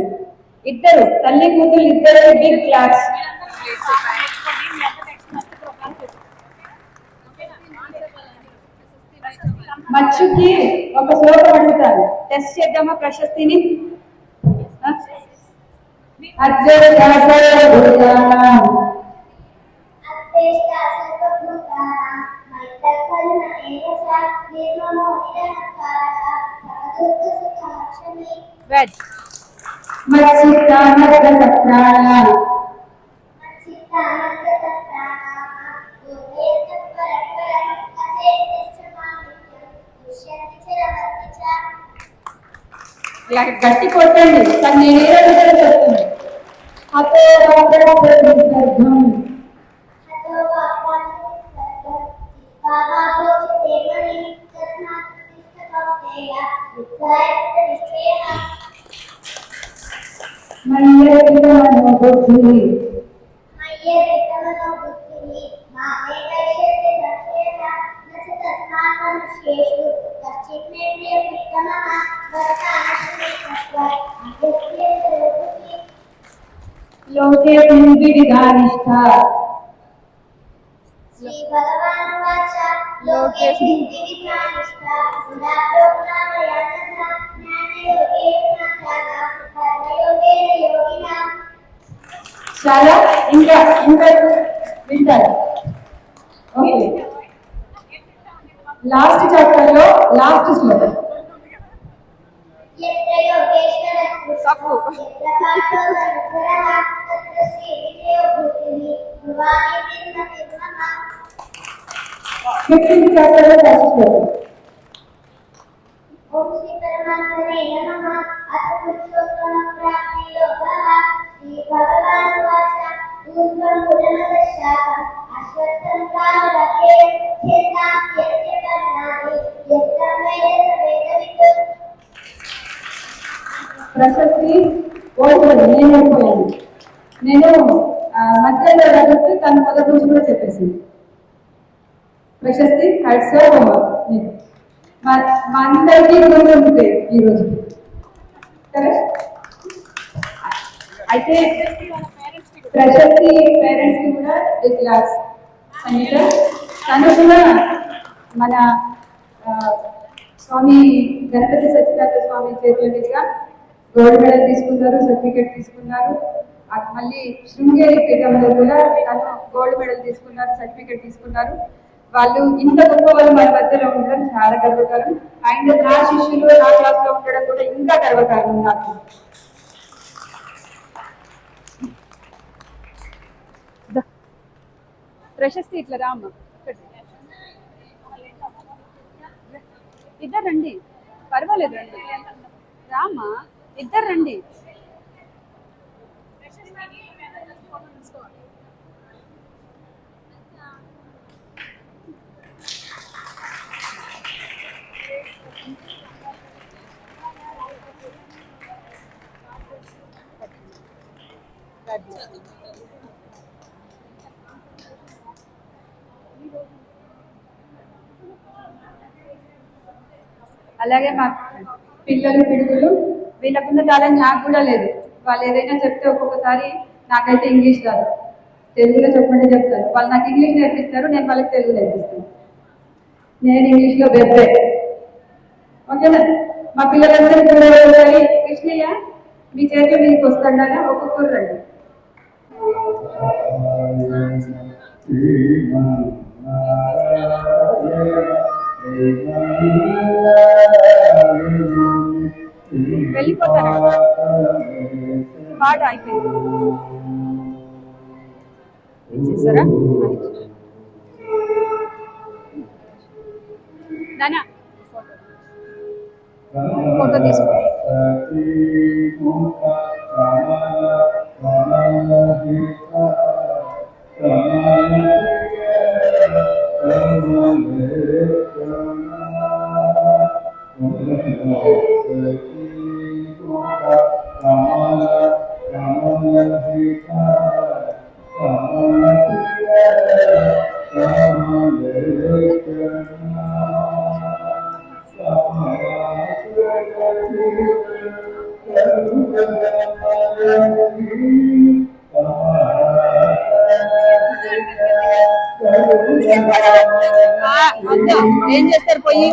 ఇద్దరు తల్లి కూతురు ఇద్దరు బిగ్ క్లాస్. మచ్చుకి ఒక శ్లోకం అడుగుతారు, టెస్ట్ చేద్దామా ప్రశస్తిని. గట్టి కొట్టండి. తను నేనేదో చెప్తుంది. మయ్యరికమను బుద్ధి లోకే వివిధానిష్ట శ్రీ భగవాన్ వాచ లోకేస్మిన్ వివిధానిష్ట ఉదాహరణామయానః జ్ఞానయోగేన సాధన కర్మయోగేన యోగినా. చాలా ఇంకా వింటారు. ఓకే, లాస్ట్ చాప్టర్ లో లాస్ట్ శ్లోకం. యత్ర యోగేశ్వరః కృష్ణో యత్ర పార్థో ధనుర్ధరః తత్ర శ్రీవిజయో భూతిః భవాని నిర్మమ. 15th చాప్టర్ లో లాస్ట్ శ్లోకం. ఓం శ్రీ పరమాత్మనే నమః. అథ పురుషోత్తమ ప్రాప్తి యోగః. శ్రీ భగవాన్ వాచ ఊర్ధ్వం పునఃదశాకం అశ్వత్థం ప్రారభ్యే ఛేదాం యస్య కర్ణాని యస్తం వేద వేదవిత్. ప్రశస్తి ఓడిపోయింది, నేను ఓడిపోయాను. నేను మధ్యలో కాబట్టి తను మొదటి నుంచి కూడా చెప్పేసింది. ప్రశస్తి హ్యాట్స్ ఆఫ్ నీకు. మా అందరికీ గురించి ఉంటుంది ఈరోజు. కరెక్ట్. అయితే ప్రశస్తి పేరెంట్స్ కి కూడా ఈ క్లాస్ సంగీత తను కూడా మన స్వామి గణపతి సత్యనారాయణ స్వామి చేతుల మీదుగా గోల్డ్ మెడల్ తీసుకున్నారు, సర్టిఫికేట్ తీసుకున్నారు. మళ్ళీ శృంగేరి పీఠంలో కూడా తను గోల్డ్ మెడల్ తీసుకున్నారు, సర్టిఫికేట్ తీసుకున్నారు. వాళ్ళు ఇంత గొప్ప వాళ్ళు మన మధ్యలో ఉండడం చాలా గర్వకారం. అండ్ నా శిష్యులు నా క్లాస్ లో ఉండడం కూడా ఇంకా గర్వకారం నాకు. ప్రశస్తి ఇట్లా రామ్మ, ఇద్దరు రండి, పర్వాలేదు రండి రామ్మా, ఇద్దరు రండి. అలాగే మా పిల్లలు పిడుగులు వీళ్ళకున్న టాలెంట్ నాకు కూడా లేదు. వాళ్ళు ఏదైనా చెప్తే ఒక్కొక్కసారి నాకైతే ఇంగ్లీష్ రాదు, తెలుగులో చెప్పండి చెప్తారు. వాళ్ళు నాకు ఇంగ్లీష్ నేర్పిస్తారు, నేను వాళ్ళకి తెలుగు నేర్పిస్తాను. నేను ఇంగ్లీష్లో బెబ్బే. ఓకేనా? మా పిల్లలందరూ కూడా ఒకసారి కృష్ణయ్య మీ చేతిలో మీకు వస్తాడని ఒక్కొక్కరు రండి. వెళ్ళిపోతారా? పాట అయిపోయింది, ఇచ్చేసారా? నానా ఫోటో తీసుకో. ఏం చేస్తారు పోయి?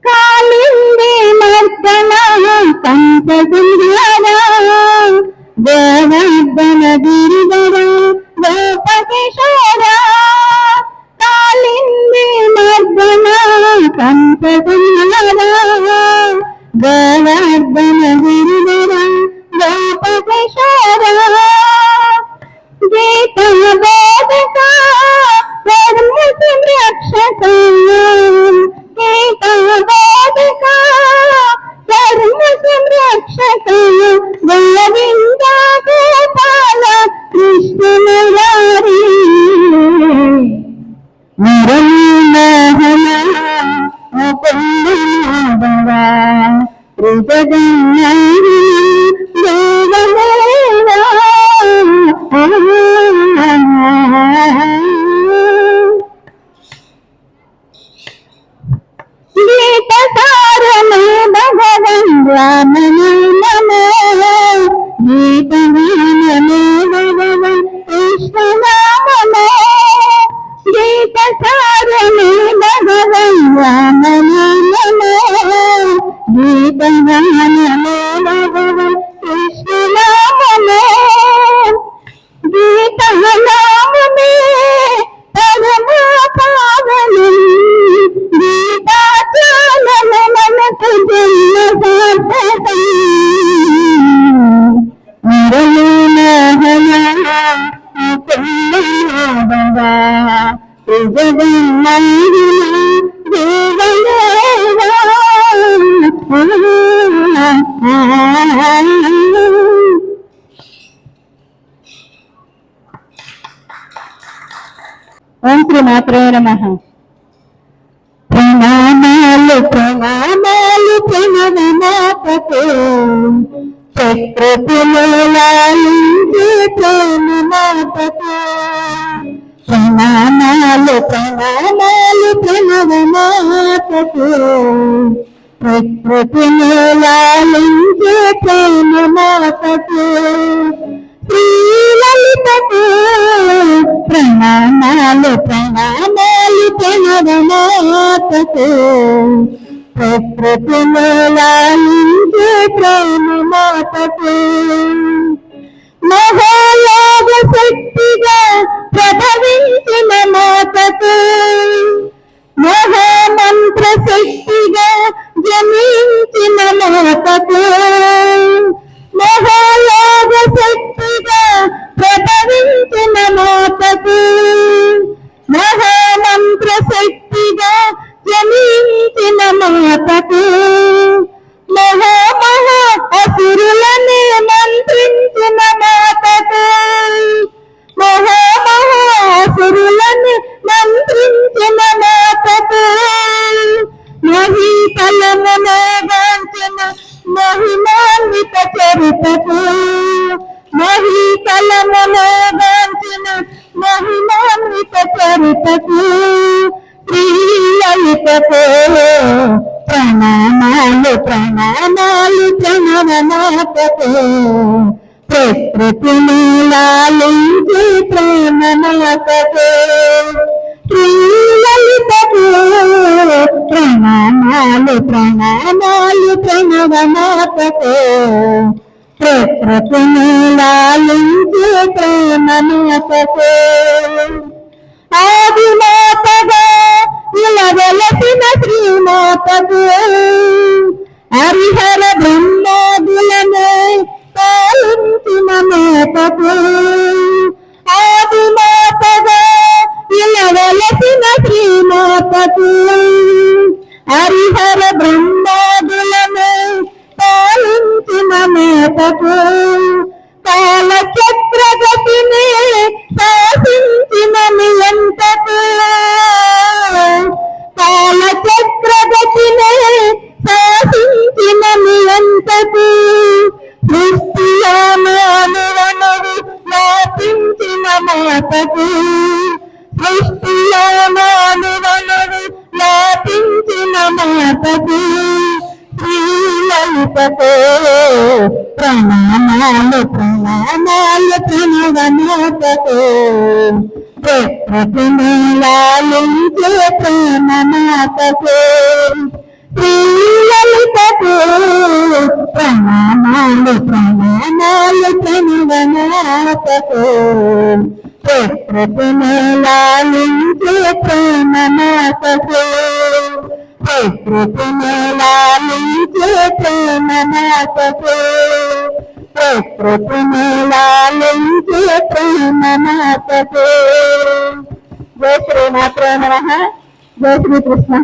కాలింది మర్దన కంపసుందర గోవర్ధన గిరిధర గోపకిశోర కాలింది మర్దన కంపసుందర గోవర్ధన గిరిధర గోపకిశోర గీత బోధక ధర్మ సంరక్షక గీత బోధక ధర్మ సంరక్షక గోవింద గోపాల కృష్ణ మురారి మురళీ మోహన ముకుంద మాధవ త్రిజగన్నాథ గీత సారమే భగవన్ రామనే నమో గీత గానమే భగవన్ కృష్ణ నామమే గీత సారమే భగవన్ రామనే నమో గీత గానమే భగవన్ కృష్ణ నామమే గీత నామమే పరమ పావనం గీతాచారణ మనకు జన్మ సార్థకం మురళీ మోహన ముకుంద మాధవ జగన్నాథ దేవదేవ ఓం శ్రీ మాత్రే నమః. ప్రణామాలు ప్రణామాలు ప్రణవమాతకు ప్రకృతిలో లాలించే ప్రేమమాతకు ప్రణామాలు ప్రణామాలు ప్రణవమాతకు ప్రకృతిలో లాలించే ప్రేమమాతకు శ్రీలలితకు ప్రణామాలు ప్రణామాలు ప్రణవమాతకు ప్రకృతిలో లాలించే ప్రేమమాతకు మహాయోగ శక్తిగా ప్రభవించిన మాతకు మహామంత్ర శక్తిగా జనించిన మాతకు మహాయోగ శక్తిగా ప్రభవించిన మాతకు జనించిన మాతకు అసురులని మంత్రించిన మాతకు అసురులని మంత్రించిన మాతకు మహీతలమునే గాంచిన మహిమాన్విత చరితకు మహీతలమునే గాంచిన మహిమాన్విత చరితకు శ్రీలలితకు ప్రణామాలు ప్రణామాలు ప్రణవనాథకు ప్రకృతిని లాలించి ప్రేమనాథకు శ్రీలలితకు ప్రణామాలు ప్రణామాలు ప్రణవనాథకు ప్రకృతిని లాలించి ప్రేమనాథకు ఆదిమాతగా ఇలా వెలసిన శ్రీమాతకు హరిహర బ్రహ్మాదులనే పాలించిన మాతకు ఆదిమాతగా ఇలా వెలసిన శ్రీమాతకు హరిహర బ్రహ్మాదులనే పాలించిన మాతకు కాలచక్రగతిని శాసించిన నియంతకు కాలచక్రగతిని శాసించిన నియంతకు సృష్టిలో మానవనుడు వ్యాపించిన మాతకు సృష్టిలో మానవనుడు వ్యాపించిన మాతకు శ్రీలలితకు ప్రణామాలు ప్రణామాలు ప్రణవనాథకు ప్రకృతిని లాలించే ప్రేమనాథకు శ్రీలలితకు ప్రణామాలు ప్రణామాలు ప్రణవనాథకు ప్రకృతిని లాలించే ప్రేమనాథకు ప్రకృతిని లాలించే ప్రేమనాథకు ప్రకృతిని లాలించే ప్రేమనాథకు జయ శ్రీమాత్రే నమః జయ శ్రీకృష్ణ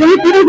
Jana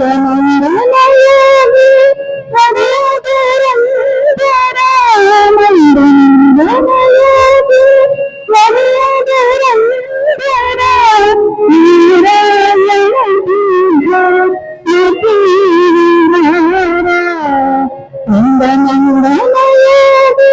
మందమందనయోగి వరదరంధర మందమందనయోగి వరదరంధర మందమందనయోగి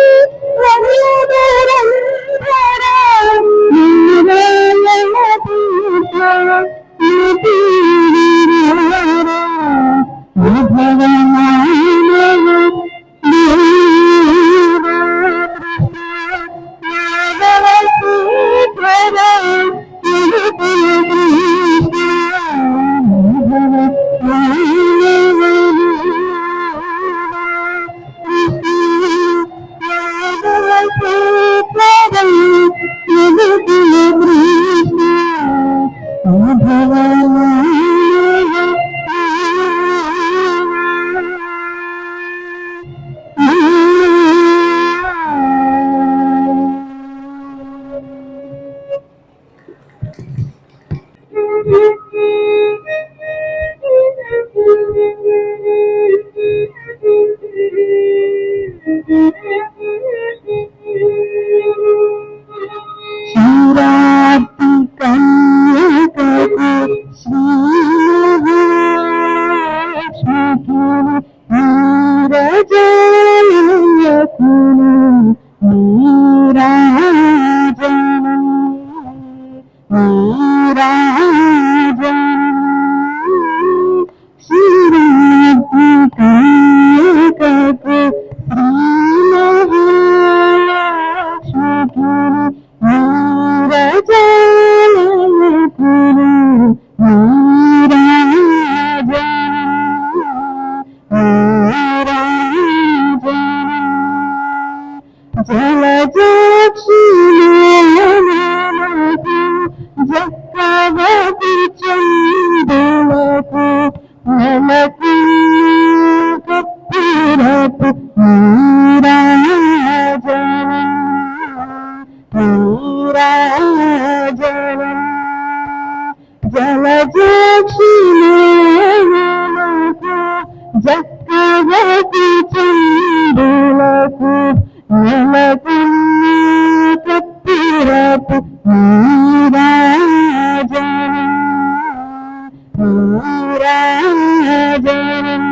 జక్కవతి చందులకు నెలకు కప్పిరపు నీరాజనం నీరాజనం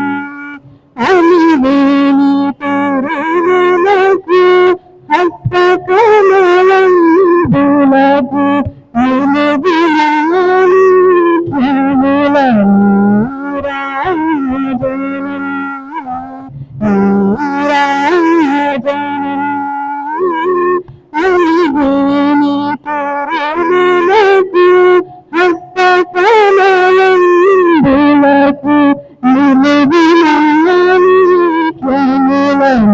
అలివేని తరుణులకు హస్తకమలంబులకు నిలుగులాని ధ్యానులను అలివేని తరుణులకు హస్తకమలంబులకు నిలుగులాని ధ్యానులను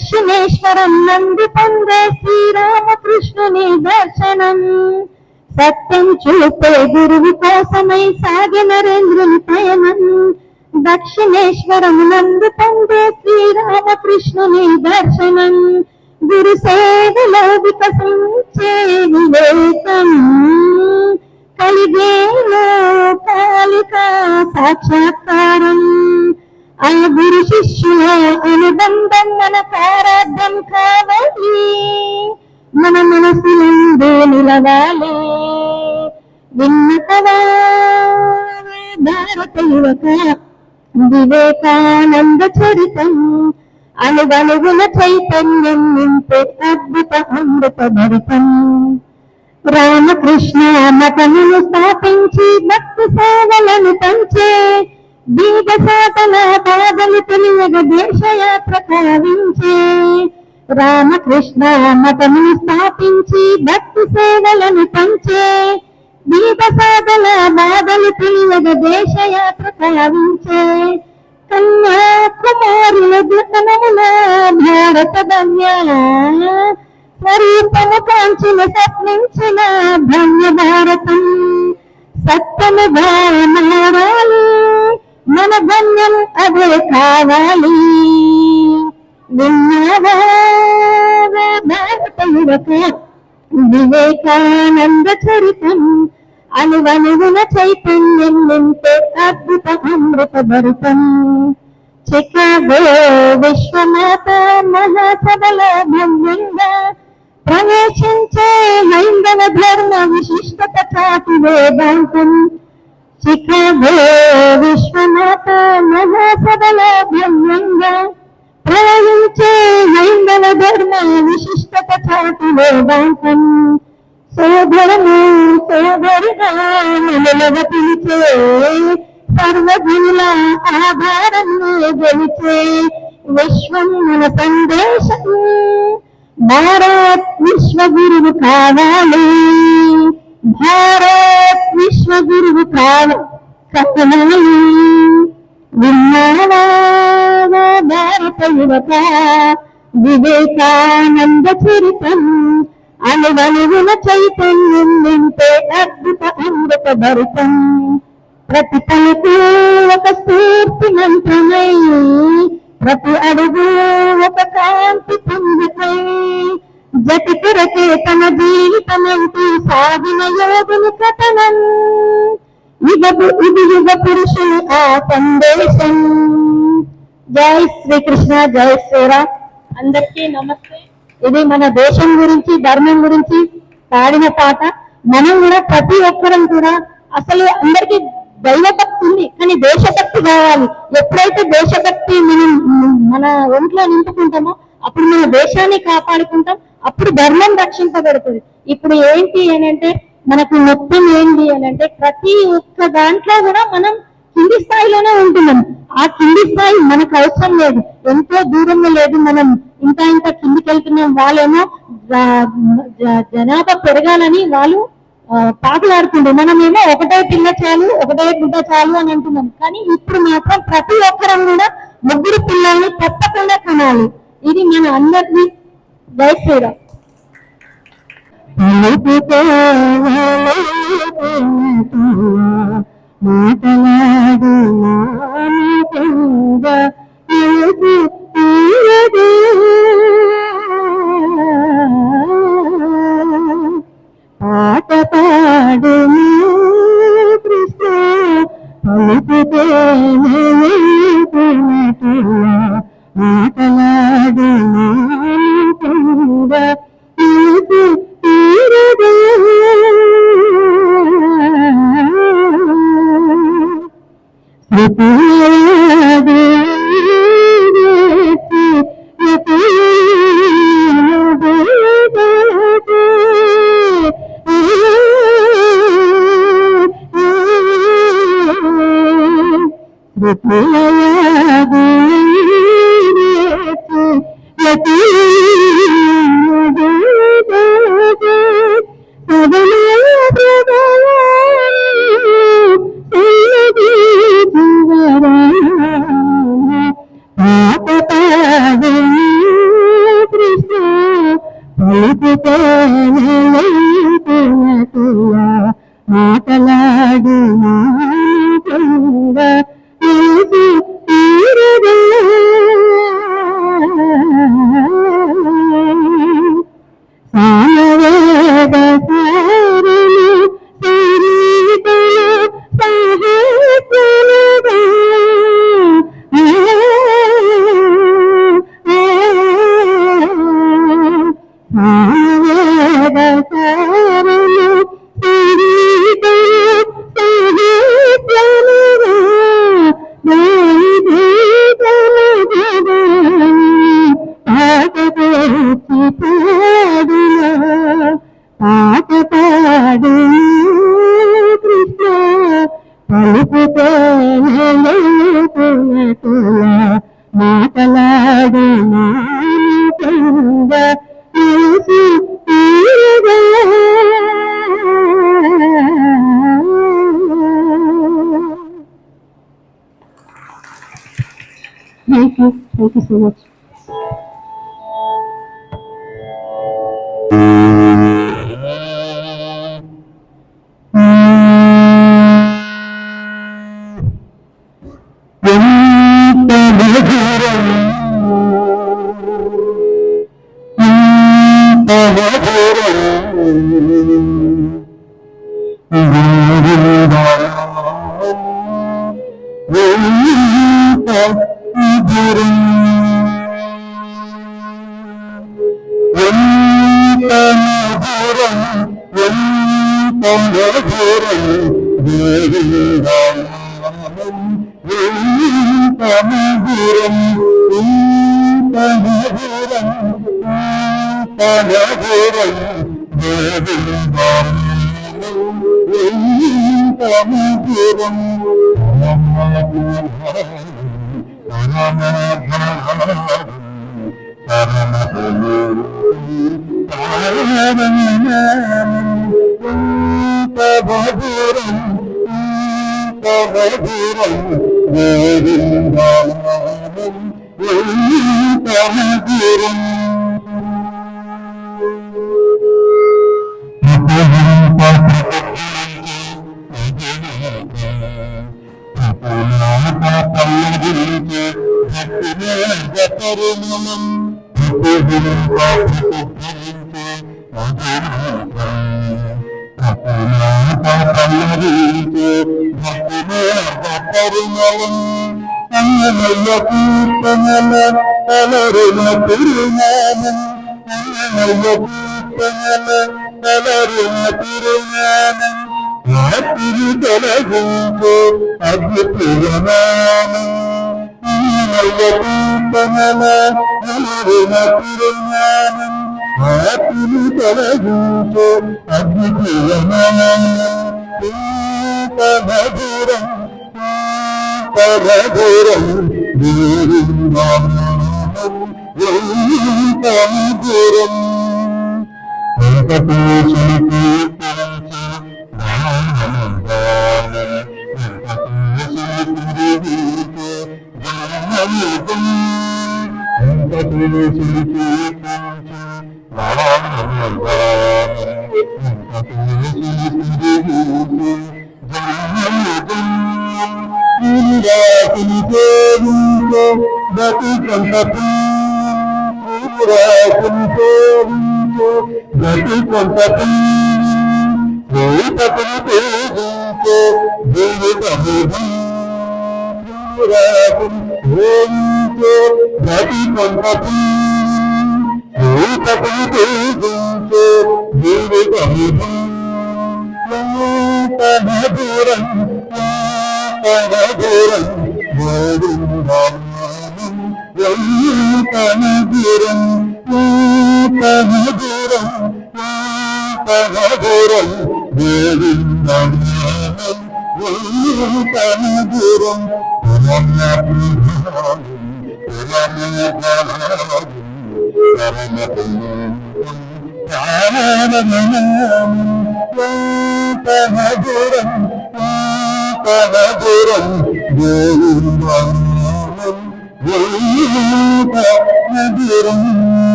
దక్షిణేశ్వరం నందు పొందే శ్రీరామకృష్ణుని దర్శనం. సత్యం చూపే గురువు కోసమై సాగి నరేంద్రుని పయనం. దక్షిణేశ్వరం నందు పొందే శ్రీరామకృష్ణుని దర్శనం. గురు సేవలో వికసించే వివేకం. కలిగేలో కాలిక సాక్షాత్కారం. ఆ గురు శిష్యుల అనుబంధం మన ప్రారంభం కావాలి. మన మనసులందు నిలవాలి. విన్నతవా భారత యువక వివేకానంద చరితం. అణువణువుల చైతన్యం నింపే అద్భుత అమృత భరితం. రామకృష్ణ మతమును స్థాపించి భక్తి సేవలను పంచే దీప సాధన బాధలు తెలియగ దేశయాత్ర కావించే. రామకృష్ణ మతమును స్థాపించి భక్తి సేవలను పంచే దీప సాధన బాధలు తెలియగ దేశయాత్ర కావించే. కన్యాకుమారుల దుఃఖనముల భారత ధన్య స్వరూపము కాంచిన స్వప్నించిన ధన్య భారతం. సత్యముగా మారాలి మన ధన్యం అదే కావాలి. విన్నావా భారత యువక వివేకానంద చరితం. అణువణువున చైతన్యం నింపే అద్భుత అమృత భరితం. చికాగో విశ్వమాత మహాసభల భవ్యంగా ప్రవేశించే హైందవ ధర్మ విశిష్టత చాటి వేదాంతం. చికాగో విశ్వమాత మహాసభల భవ్యంగా ప్రవహించే హైందవ ధర్మ విశిష్టత చాటి వేదాంతం. సోదరము సోదరుగా నిలవ పిలిచే సర్వజనుల ఆధారాన్ని గెలిచే విశ్వం మన సందేశం. భారత్ విశ్వగురువు కావాలి. భారత్ విశ్వగురువు కావాలి. విన్నావా భారత యువక వివేకానంద చరితం. అణువణువున చైతన్యం నింపే అద్భుత అమృత భరితం. ప్రతి పలుకు ఒక స్ఫూర్తి మంత్రమై ప్రతి అడుగు ఒక కాంతి పొందుకై జటి కొరకే తన జీవితమంటూ సాగిన యోగుని కథనం. ఇది యుగ పురుషుని ఆ సందేశం. జై శ్రీకృష్ణ, జై శ్రీరామ్. అందరికీ నమస్తే. ఇది మన దేశం గురించి ధర్మం గురించి పాడిన పాట. మనం కూడా ప్రతి ఒక్కరం కూడా అసలు అందరికీ దైవభక్తి ఉంది, కానీ దేశభక్తి కావాలి. ఎప్పుడైతే దేశభక్తి మనం మన ఒంట్లో నింపుకుంటామో అప్పుడు మన దేశాన్ని కాపాడుకుంటాం, అప్పుడు ధర్మం రక్షింపబడుతుంది. ఇప్పుడు ఏంటి అని అంటే మనకు మొత్తం ఏంటి అని అంటే ప్రతి ఒక్క దాంట్లో కూడా మనం కింది స్థాయిలోనే ఉంటున్నాం. ఆ కింది స్థాయి మనకు అవసరం లేదు, ఎంతో దూరంలో లేదు, మనం ఇంకా ఇంకా కిందికి వెళ్తున్నాం. వాళ్ళేమో జనాభా పెరగాలని వాళ్ళు పాకులాడుతుండే, మనమేమో ఒకటే పిల్ల చాలు ఒకటే బిడ్డ చాలు అని అంటున్నాం. కానీ ఇప్పుడు మాత్రం ప్రతి ఒక్కరం కూడా ముగ్గురు పిల్లల్ని తప్పకుండా కనాలి. ఇది మన అందరినీ. జై శ్రీరామ్. మాటలాడు పాట పాడు కృష్ణ పలుకుతే మాటలాడు మాటలాడు సామవేద సారము సరిగలు సహస్రముగా సామవేద సారము సరిగలు సహస్రముగా పాట పాడు కృష్ణ పలుకుతో మాటలాడు మానుకుంద Thank you. Thank you so much.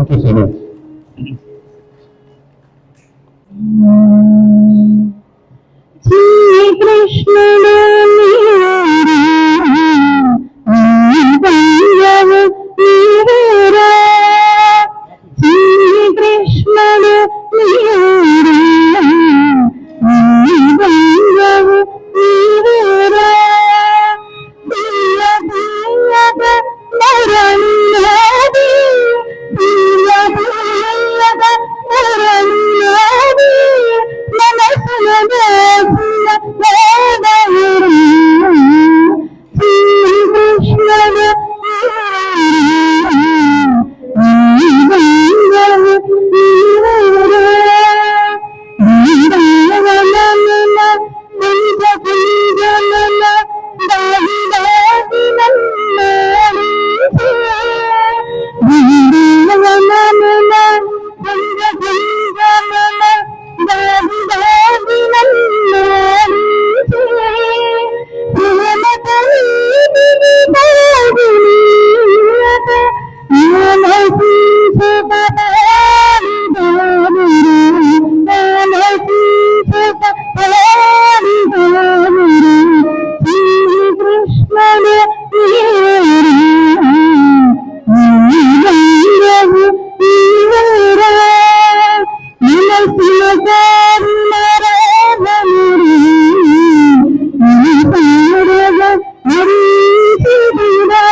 Thank you so much. శ్రీకృష్ణుడు నీవేరా, శ్రీకృష్ణుడు నీవేరా, నీవేరా, దియ దియగ నరన్నది, దియ దియగ నరన్నది, మనసున వేసిన వేదవురు, శ్రీకృష్ణుడు నీవేరా, నీవేరా, నీవేరా, నిజ దాగి దాగి నన్నాడించే, వీరవనమున గుంజ గుంజమున దాగి దాగి నన్నాడించే, ప్రేమ కలిగిని బాగునీయక మనసించు పదారి దామురు, మనసించు పదారి దామురు, శ్రీకృష్ణుడు నీవేరా, నీవేరా, మనసున కారుణరవమురు, నీవేరా, హరిసిదురా,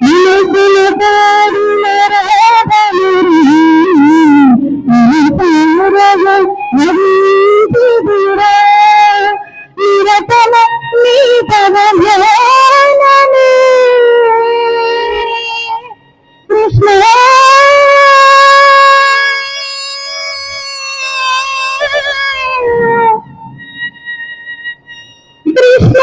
మనసున కారుణరవమురు, నీవేరా, హరిసిదురా, నిరతన నీతవ ధ్యానమే కృష్ణ. కృష్ణ